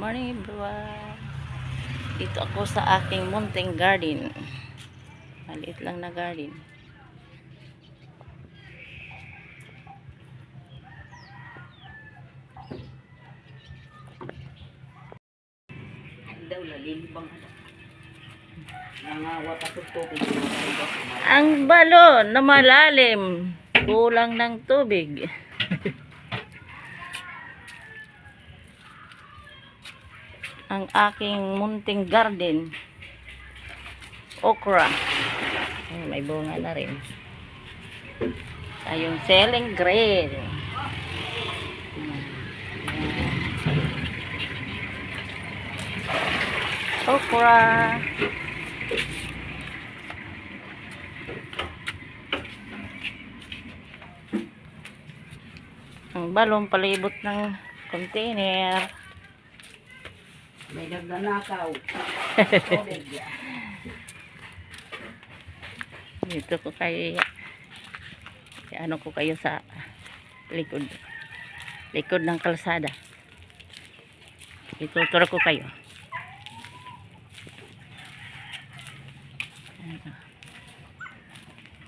Morning everyone. Dito ako sa aking munting garden. Maliit lang na garden. Ang balon na malalim. Kulang ng tubig. Ang aking munting garden, okra. May bunga na rin. Yung selling green. Okra. Ang balong palibot ng container. May nagnanakaw. Dito ko kayo, ano ko kayo sa likod ng kalsada. Ituturo ko kayo.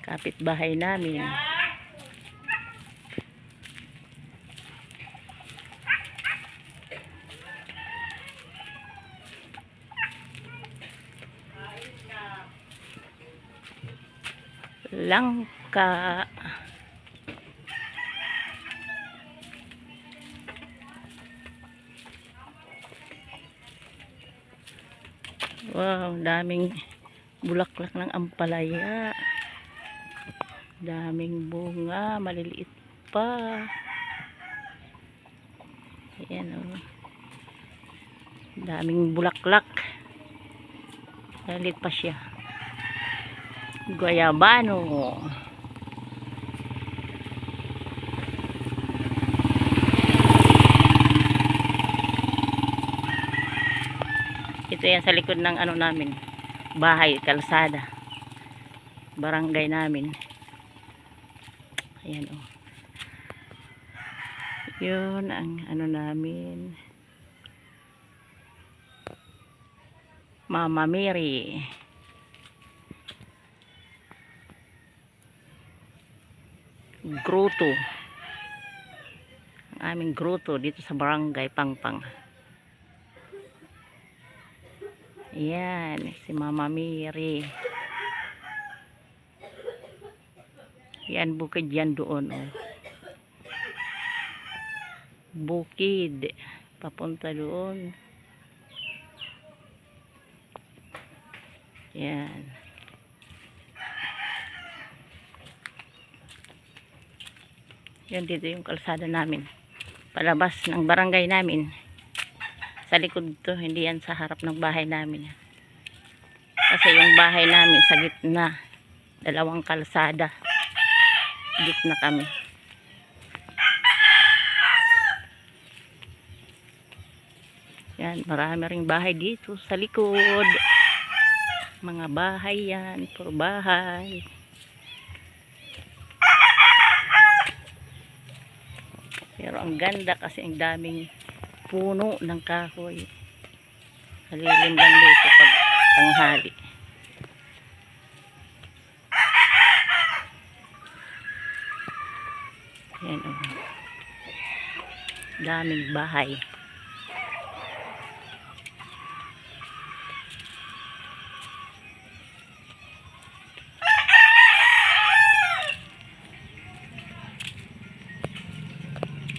Kapitbahay namin. Langka. Wow, daming bulaklak ng ampalaya. Daming bunga, maliliit pa. Ayan oh. Daming bulaklak. Maliliit pa siya. Guayabano. Ito yan sa likod ng ano namin, bahay, kalsada, barangay namin. Ayan o. Yun ang ano namin, Mama Mary. Grotto. Ang aming grotto dito sa barangay Pangpang. Ayan, si Mama Mary. Yan, bukid yan doon. Oh. Bukid. Papunta doon. Yan. Yan, dito yung kalsada namin. Palabas ng barangay namin. Sa likod to, hindi yan sa harap ng bahay namin. Kasi yung bahay namin sa gitna. Dalawang kalsada. Gitna kami. Yan, marami ring bahay dito sa likod. Mga bahay yan, puro bahay. Pero ang ganda kasi ang daming puno ng kahoy. Halilim lang dito pag tanghali. Ayan o. Daming bahay.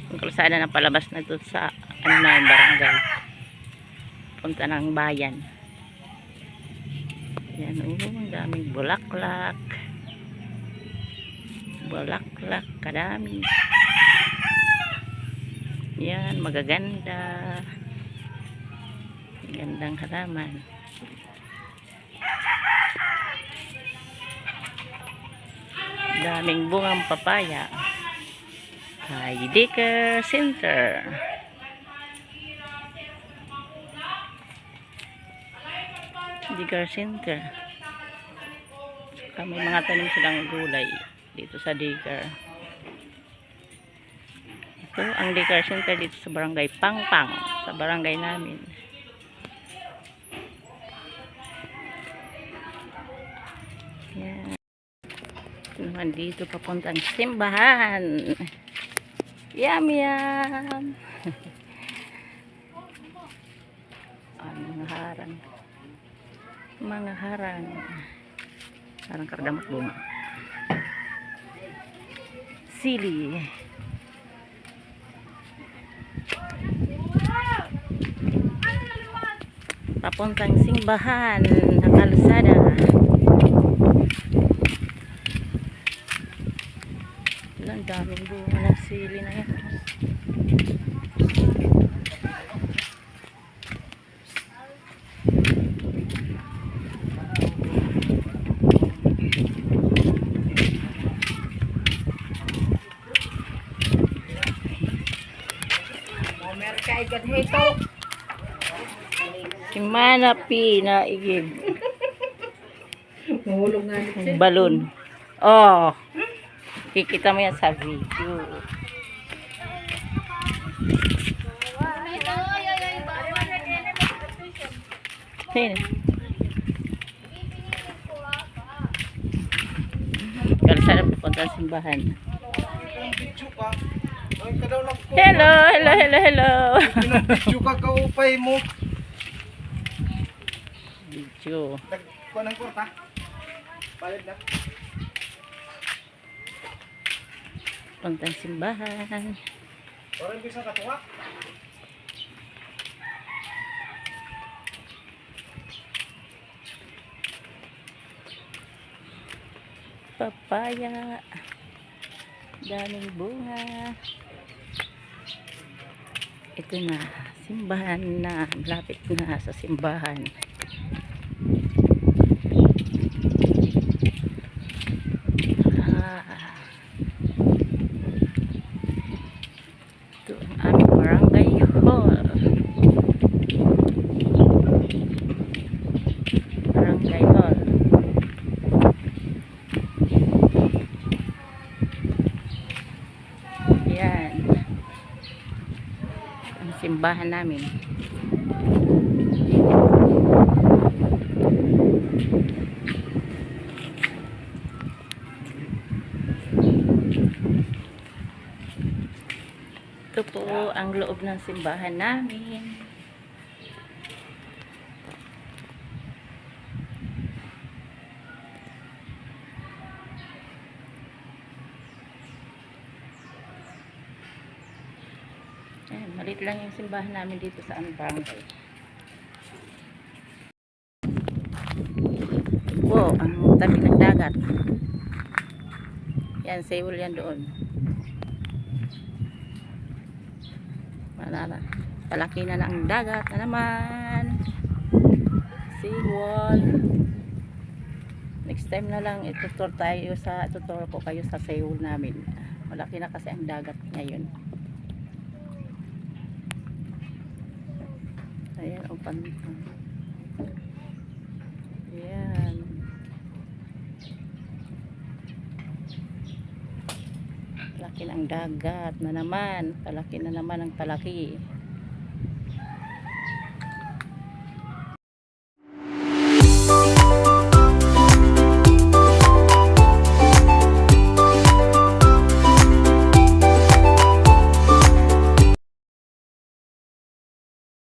Ang kalsada na palabas na doon sa ano na yung barangay, punta ng bayan. Yan o, ang daming bulaklak, kadami. Yan, magaganda, gandang halaman. Daming bungang papaya. Heidegger Center. Heidegger Center. May mga tanim silang gulay dito sa Heidegger. Ito ang Heidegger Center dito sa barangay Pangpang. sa barangay namin. Yan. Ito naman dito papuntang simbahan. Yum yum. Mga harang. Mga harang. Harang kardamot bunga. Sili. Papuntang simbahan na kalsada. Ang daming bunga ng sili na yan. Merkay kat hito. Si Manapi na igib. Mahulog nga nito. Balon. Oh. Kikita mo yan sa video. Sino? Kalsada papunta sa simbahan. Hello, hello, hello, hello. Pinag-video ka kaupay mo. Video. Kuha ng kurta. Palit na. Papuntang simbahan. Parang bisa katuwa. Papaya. Daming bunga. Ito na. Simbahan na. Lapit na sa simbahan. Ito ang aming barangay hall. Barangay hall. Yan. Ang simbahan namin. Ito po ang loob ng simbahan namin. Ayan, maliit lang yung simbahan namin dito sa aming barangay. Wow, ang tabi ng dagat. Yan, Seoul yan doon. Malala. Palaki na ang dagat na naman. Seawall. Next time na lang ituturo ko kayo sa Seoul namin. Malaki na kasi ang dagat ngayon. Ayan, ang pantang. Ayan. Palaki na ang dagat na naman. Palaki na naman ang palaki.